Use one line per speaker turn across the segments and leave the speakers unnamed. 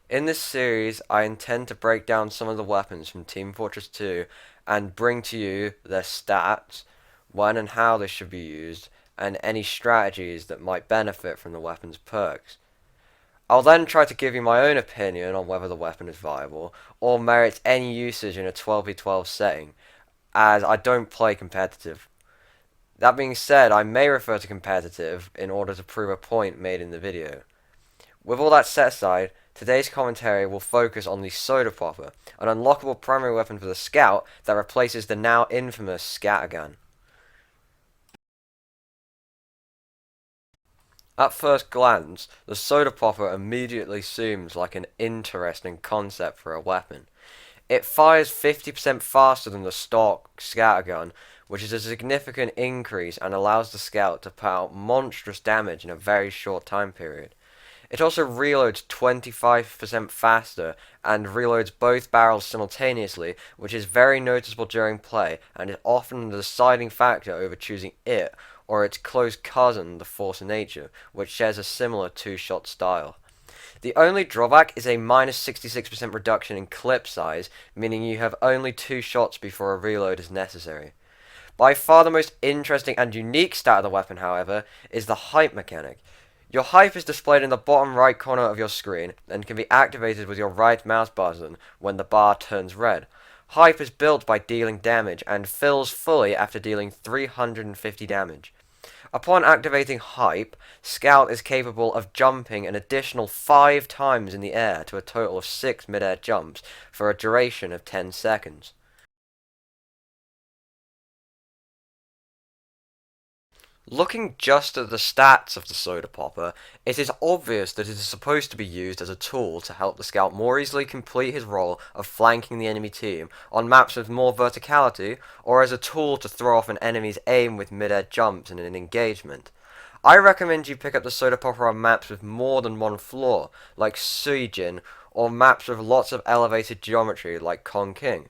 In this series, I intend to break down some of the weapons from Team Fortress 2 and bring to you their stats, when and how they should be used, and any strategies that might benefit from the weapon's perks. I'll then try to give you my own opinion on whether the weapon is viable, or merits any usage in a 12v12 setting, as I don't play competitive. That being said, I may refer to competitive in order to prove a point made in the video. With all that set aside, today's commentary will focus on the Soda Popper, an unlockable primary weapon for the Scout that replaces the now infamous Scattergun. At first glance, the Soda Popper immediately seems like an interesting concept for a weapon. It fires 50% faster than the stock Scattergun, which is a significant increase and allows the Scout to put out monstrous damage in a very short time period. It also reloads 25% faster and reloads both barrels simultaneously, which is very noticeable during play and is often the deciding factor over choosing it or its close cousin, the Force of Nature, which shares a similar two-shot style. The only drawback is a minus 66% reduction in clip size, meaning you have only 2 shots before a reload is necessary. By far the most interesting and unique stat of the weapon, however, is the hype mechanic. Your hype is displayed in the bottom right corner of your screen and can be activated with your right mouse button when the bar turns red. Hype is built by dealing damage and fills fully after dealing 350 damage. Upon activating Hype, Scout is capable of jumping an additional 5 times in the air to a total of 6 mid-air jumps for a duration of 10 seconds. Looking just at the stats of the Soda Popper, it is obvious that it is supposed to be used as a tool to help the Scout more easily complete his role of flanking the enemy team on maps with more verticality, or as a tool to throw off an enemy's aim with mid-air jumps in an engagement. I recommend you pick up the Soda Popper on maps with more than one floor, like Suijin, or maps with lots of elevated geometry, like Kong King.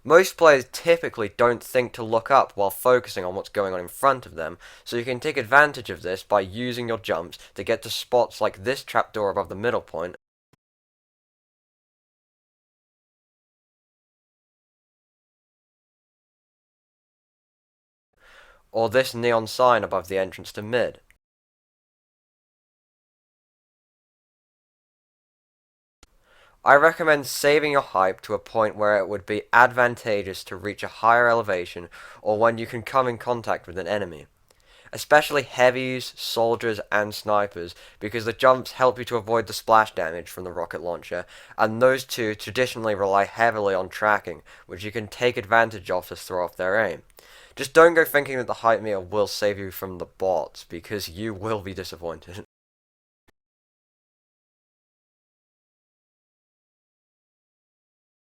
Most players typically don't think to look up while focusing on what's going on in front of them, so you can take advantage of this by using your jumps to get to spots like this trapdoor above the middle point, or this neon sign above the entrance to mid. I recommend saving your hype to a point where it would be advantageous to reach a higher elevation or when you can come in contact with an enemy. Especially heavies, soldiers, and snipers, because the jumps help you to avoid the splash damage from the rocket launcher, and those two traditionally rely heavily on tracking, which you can take advantage of to throw off their aim. Just don't go thinking that the hype meter will save you from the bots, because you will be disappointed.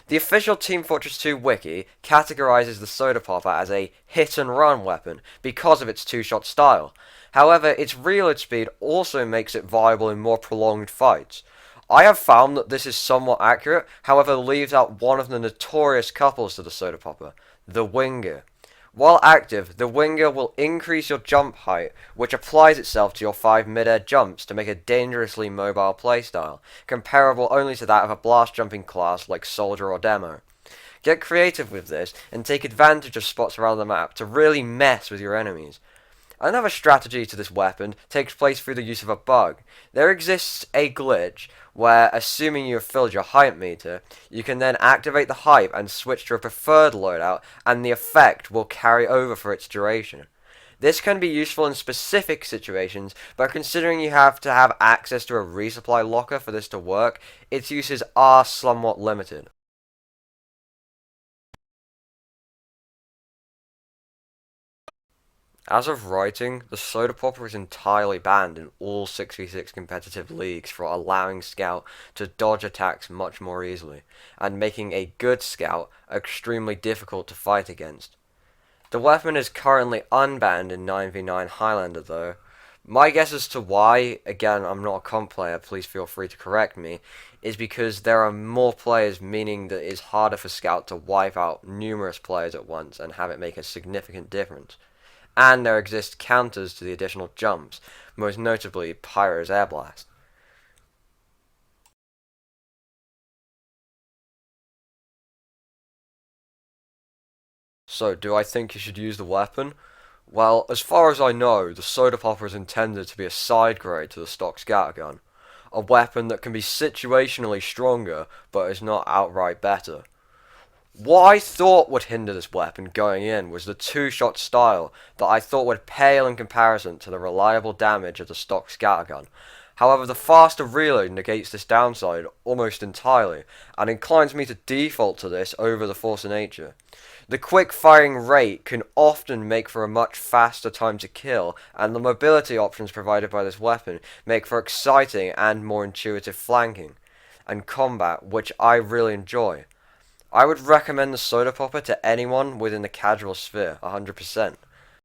The official Team Fortress 2 wiki categorizes the Soda Popper as a hit-and-run weapon because of its two-shot style. However, its reload speed also makes it viable in more prolonged fights. I have found that this is somewhat accurate, however leaves out one of the notorious couples to the Soda Popper, the Winger. While active, the Winger will increase your jump height, which applies itself to your 5 mid-air jumps to make a dangerously mobile playstyle, comparable only to that of a blast jumping class like Soldier or Demo. Get creative with this, and take advantage of spots around the map to really mess with your enemies. Another strategy to this weapon takes place through the use of a bug. There exists a glitch where, assuming you have filled your hype meter, you can then activate the hype and switch to a preferred loadout, and the effect will carry over for its duration. This can be useful in specific situations, but considering you have to have access to a resupply locker for this to work, its uses are somewhat limited. As of writing, the Soda Popper is entirely banned in all 6v6 competitive leagues for allowing Scout to dodge attacks much more easily, and making a good Scout extremely difficult to fight against. The weapon is currently unbanned in 9v9 Highlander though. My guess as to why, again I'm not a comp player, please feel free to correct me, is because there are more players, meaning that it is harder for Scout to wipe out numerous players at once and have it make a significant difference. and there exist counters to the additional jumps, most notably Pyro's Air Blast. So, do I think you should use the weapon? Well, as far as I know, the Soda Popper is intended to be a side grade to the stock scattergun, a weapon that can be situationally stronger, but is not outright better. What I thought would hinder this weapon going in was the two-shot style that I thought would pale in comparison to the reliable damage of the stock scattergun. However, the faster reload negates this downside almost entirely, and inclines me to default to this over the force of nature. The quick firing rate can often make for a much faster time to kill, and the mobility options provided by this weapon make for exciting and more intuitive flanking and combat, which I really enjoy. I would recommend the Soda Popper to anyone within the casual sphere, 100%.